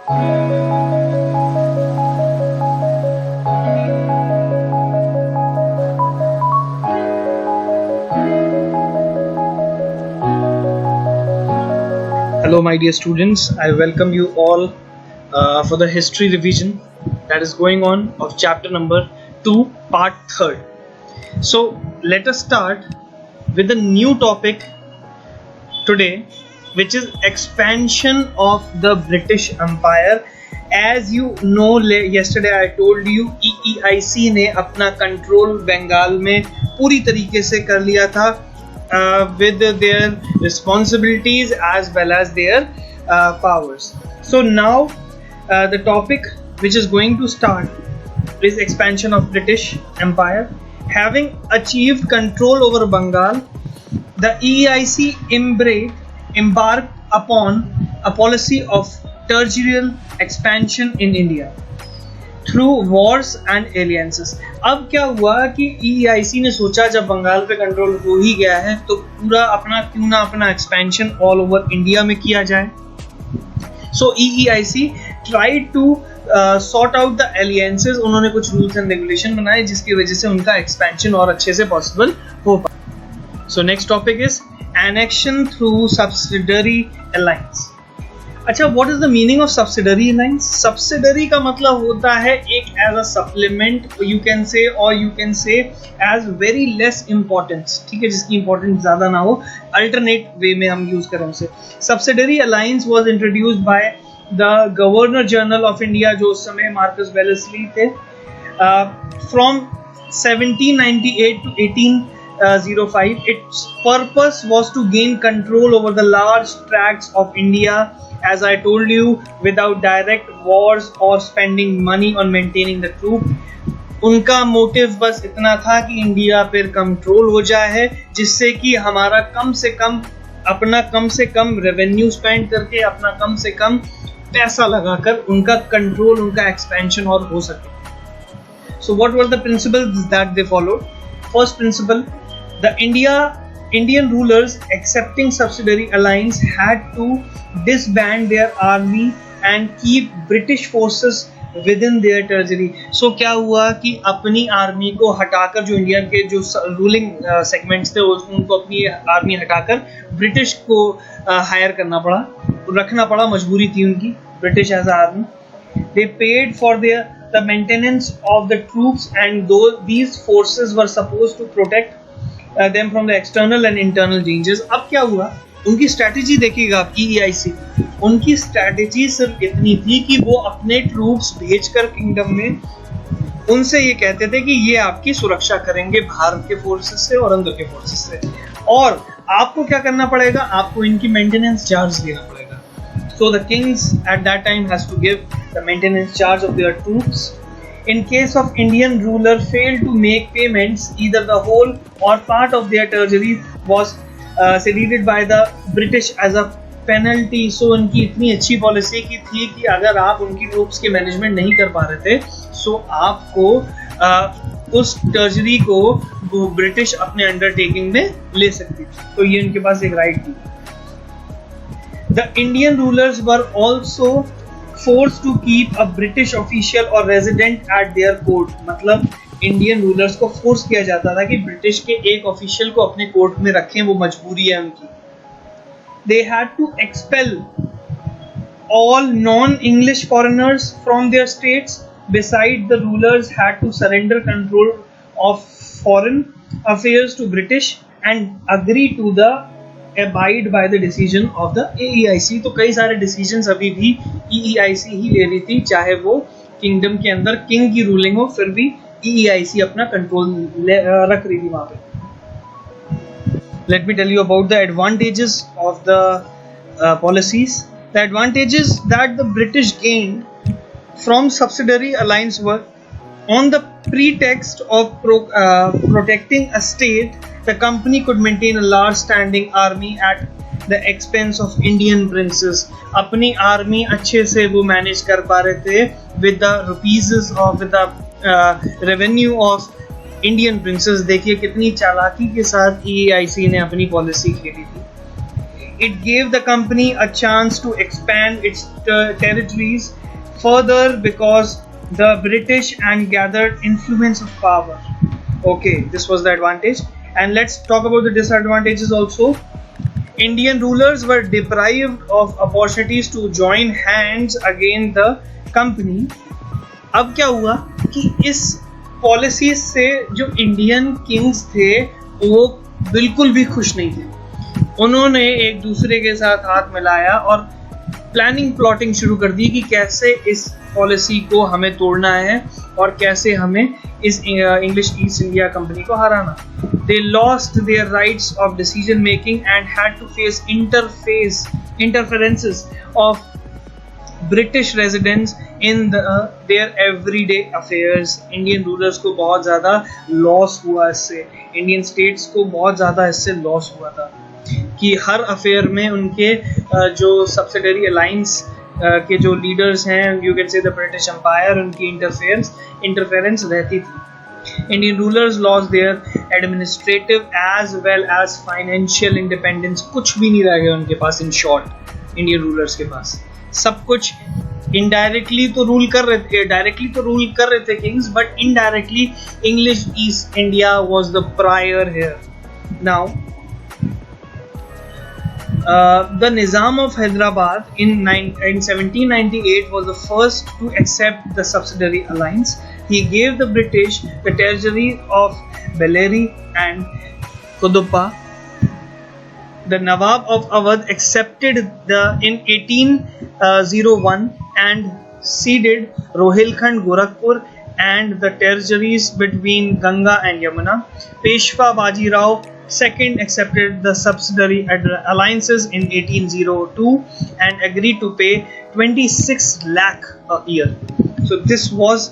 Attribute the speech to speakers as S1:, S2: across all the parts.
S1: Hello, my dear students. I welcome you all for the history revision that is going on of chapter number 2, part 3rd. So, let us start with a new topic today, which is expansion of the British Empire. As you know, yesterday I told you EEIC ने अपना control Bengal में पूरी तरीके से कर लिया था with their responsibilities as well as their powers. So now the topic which is going to start is expansion of British Empire. Having achieved control over Bengal, the EEIC embarked upon a policy of territorial expansion in India through wars and alliances. अब क्या हुआ कि EEIC ने सोचा जब बंगाल पे control हो ही गया है तो पूरा क्यों ना अपना एक्सपेंशन ऑल ओवर इंडिया में किया जाए. So EEIC tried to sort out the alliances. उन्होंने कुछ रूल्स एंड रेगुलेशन बनाए जिसकी वजह से उनका एक्सपेंशन और अच्छे से पॉसिबल हो पाए. So next topic is annexion through subsidiary alliance. अच्छा, what is the meaning of subsidiary alliance? Subsidiary का मतलब होता है एक as a supplement, you can say as very less importance, ठीक है, जिसकी importance ज़्यादा ना हो, alternate way में हम use करें उसे. Subsidiary alliance was introduced by the Governor General of India, जो उस समय Marcus Wellesley थे, from 1798 to 1805. Its purpose was to gain control over the large tracts of India, as I told you, without direct wars or spending money on maintaining the troop. उनका motive बस इतना था कि India पर control हो जाए है, जिससे कि हमारा कम से कम रेवेन्यू स्पेंड करके अपना कम से कम पैसा लगाकर उनका कंट्रोल, उनका एक्सपेंशन और हो सके. So what were the principles that they followed? First principle, the Indian rulers accepting subsidiary alliance had to disband their army and keep British forces within their territory. So क्या हुआ कि अपनी army को हटाकर, जो इंडिया के जो ruling segments थे उनको अपनी आर्मी हटाकर ब्रिटिश को हायर करना पड़ा, रखना पड़ा, मजबूरी थी उनकी, British as army. They paid for the maintenance of the troops, and these forces were supposed to protect them from the external and internal dangers. अब क्या हुआ, उनकी स्ट्रैटेजी देखिएगा आप EEIC, उनकी स्ट्रैटेजी सिर्फ इतनी थी कि वो अपने ट्रूप्स भेजकर किंगडम में उनसे ये कहते थे कि ये आपकी सुरक्षा करेंगे भारत के फोर्सेस से और अंदर के फोर्सेस से, और आपको क्या करना पड़ेगा, आपको इनकी मेंटेनेंस चार्ज देना पड़ेगा. So the kings at that time has to give the maintenance charge of their troops. In case of Indian ruler failed to make payments, either the whole or part of their territory was ceded by the British as a penalty. So उनकी इतनी अच्छी policy की थी कि अगर आप उनकी troops के मैनेजमेंट नहीं कर पा रहे थे, सो आपको उस टेरिटरी को वो ब्रिटिश अपने अंडरटेकिंग में ले सकती थी. तो ये उनके पास एक राइट थी. The Indian rulers were also forced to keep a British official or resident at their court. मतलब इंडियन रूलर्स को फोर्स किया जाता था कि ब्रिटिश के एक ऑफिशियल को अपने कोर्ट में रखें, वो मजबूरी है उनकी. They had to expel all non-English foreigners from their states. Besides, the rulers had to surrender control of foreign affairs to British and agree to the abide by the decision of the EEIC. तो कई सारे decisions अभी भी EEIC ही ले रही थी, चाहे वो किंगडम के अंदर किंग की रूलिंग हो, फिर भी EEIC अपना कंट्रोल रख रही थी वहां पे. Let me tell you about the advantages of the policies. The advantages that the British gained from subsidiary alliance were, on the pretext of protecting a state, the company could maintain a large standing army at the expense of Indian princes. अपनी army अच्छे से वो manage कर पा रहे थे with the rupees or with the revenue of Indian princes. देखिए कितनी चालाकी के साथ EEIC ने अपनी पॉलिसी खेली थी. it gave the company a chance to expand its territories further because the British and gathered influence of power. Okay, this was the advantage. And let's talk about the disadvantages also. Indian rulers were deprived of opportunities to join hands against the company. अब क्या हुआ कि इस policy से जो Indian Kings थे वो बिल्कुल भी खुश नहीं थे. उन्होंने एक दूसरे के साथ हाथ मिलाया और प्लानिंग प्लॉटिंग शुरू कर दी कि कैसे इस पॉलिसी को हमें तोड़ना है और कैसे हमें इस इंग्लिश ईस्ट इंडिया कंपनी को हराना. They lost their rights of decision making and had to face interferences of British residents in their everyday affairs. Indian rulers को बहुत ज़्यादा लॉस हुआ इससे. इंडियन स्टेट्स को बहुत ज़्यादा इससे लॉस हुआ था कि हर अफेयर में उनके जो सब्सिडरी अलायंस के जो लीडर्स हैं, you can say the British empire, उनकी इंटरफेरेंस रहती थी. Indian rulers lost their administrative as well as financial independence. कुछ भी नहीं रह गया उनके पास. इन शॉर्ट इंडियन रूलर्स के पास सब कुछ इनडायरेक्टली तो रूल कर रहे थे, डायरेक्टली तो रूल कर रहे थे Kings, but indirectly English east India was the prior here. Now the Nizam of Hyderabad in 1798 was the first to accept the subsidiary alliance. He gave the British the territory of Bellary and Kuduppa. The Nawab of Awadh accepted in 1801 and ceded Rohilkhand, Gorakhpur and the territories between Ganga and Yamuna. Peshwa Baji Rao II accepted the subsidiary alliances in 1802 and agreed to pay 26 lakh a year. So this was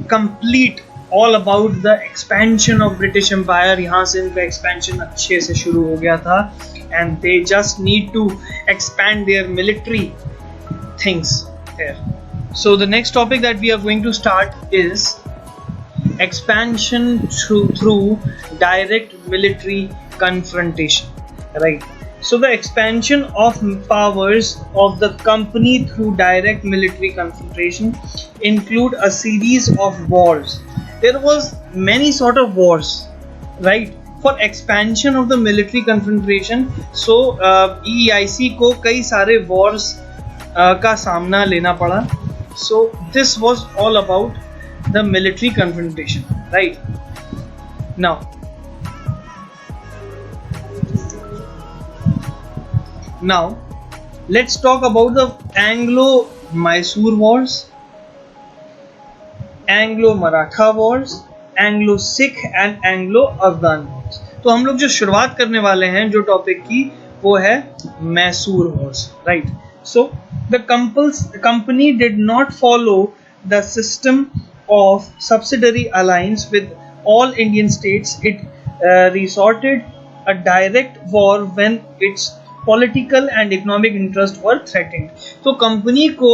S1: complete all about the expansion of British Empire. यहाँ से इनका expansion अच्छे से शुरू हो गया था and they just need to expand their military things here. So the next topic that we are going to start is expansion through direct military confrontation, right? So the expansion of powers of the company through direct military confrontation include a series of wars. There was many sort of wars, right? For expansion of the military confrontation, so EIC को कई सारे wars का सामना लेना पड़ा. So this was all about the military confrontation, right? Now let's talk about the Anglo-Mysore wars, Anglo-Maratha wars, Anglo-Sikh and Anglo-Afghan wars. तो हम लोग जो शुरुआत करने वाले हैं जो टॉपिक की वो है Mysore wars, right? So the company did not follow the system of subsidiary alliance with all Indian states. It resorted a direct war when its political and economic interests were threatened. तो company को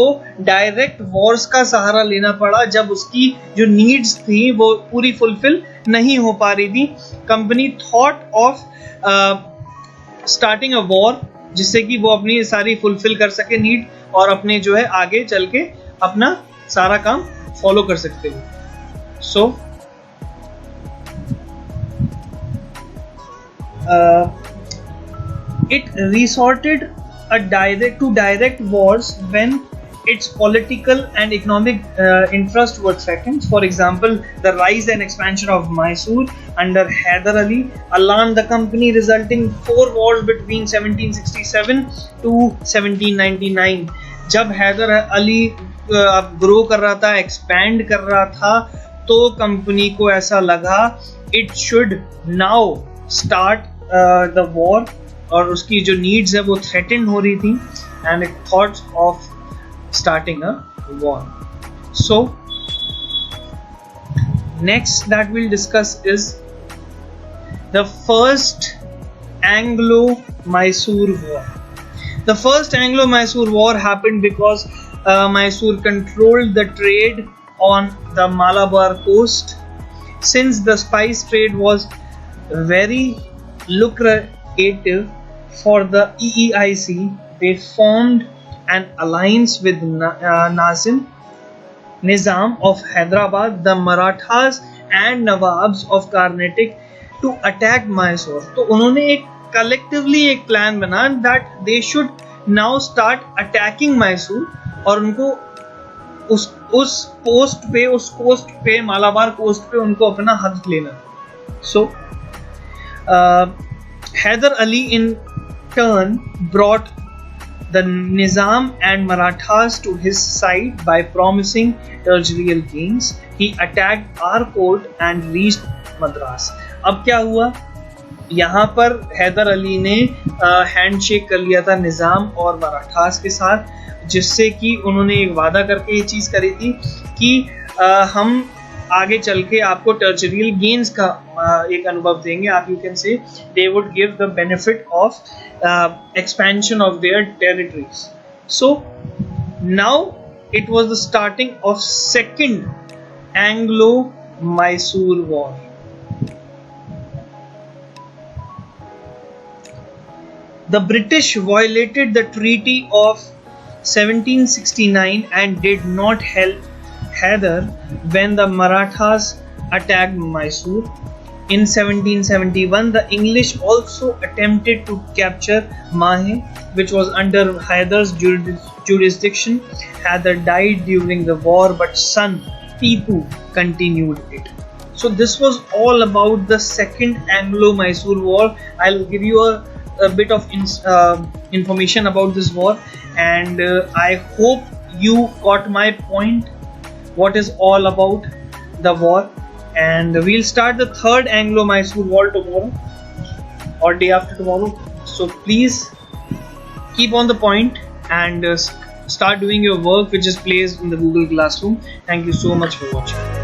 S1: direct Wars का सहारा लेना पड़ा जब उसकी जो needs थी वो पूरी फुलफिल नहीं हो पा रही थी. Company thought of starting a war जिससे कि वो अपनी सारी फुलफिल कर सके नीड और अपने जो है आगे चल के अपना सारा काम फॉलो कर सकते हो. सो it resorted to direct wars when its political and economic interests were threatened. For example, the rise and expansion of Mysore under Hyder Ali alarmed the company, resulting 4 wars between 1767 to 1799. जब Haider Ali grow कर रहा था, expand कर रहा था, तो company को ऐसा लगा it should now start the war और उसकी जो नीड्स है वो थ्रेटन हो रही थी and it thought of starting a war. So next that will discuss is the first Anglo-Mysore War. The first Anglo-Mysore War happened because Mysore controlled the trade on the Malabar coast. Since the spice trade was very lucrative, for the EEIC, they formed an alliance with Nizam of Hyderabad, the Marathas and Nawabs of Carnatic to attack Mysore. तो उन्होंने एक collectively एक plan बना that they should now start attacking Mysore और उनको उस coast पे Malabar coast पे उनको अपना हक लेना. So Hyder Ali in turn brought the Nizam and Marathas to his side by promising territorial gains. He attacked Arcot and reached Madras. अब क्या हुआ, यहाँ पर हैदर अली ने हैंडशेक कर लिया था निज़ाम और मराठास के साथ, जिससे कि उन्होंने एक वादा करके ये चीज़ करी थी कि हम आगे चल के आपको टेरिटोरियल गेन्स का एक अनुभव देंगे. आप यू कैन से they would give the benefit of expansion of their territories. So now it was the starting of second Anglo Mysore war. The British violated the Treaty of 1769 and did not help Hyder when the Marathas attacked Mysore. In 1771, the English also attempted to capture Mahe, which was under Hyder's jurisdiction. Hyder died during the war, but son Tipu continued it. So this was all about the Second Anglo-Mysore War. I'll give you a bit of information about this war, and I hope you got my point, what is all about the war. And we'll start the third Anglo-Mysore War tomorrow or day after tomorrow. So please keep on the point and start doing your work which is placed in the Google Classroom. Thank you so much for watching.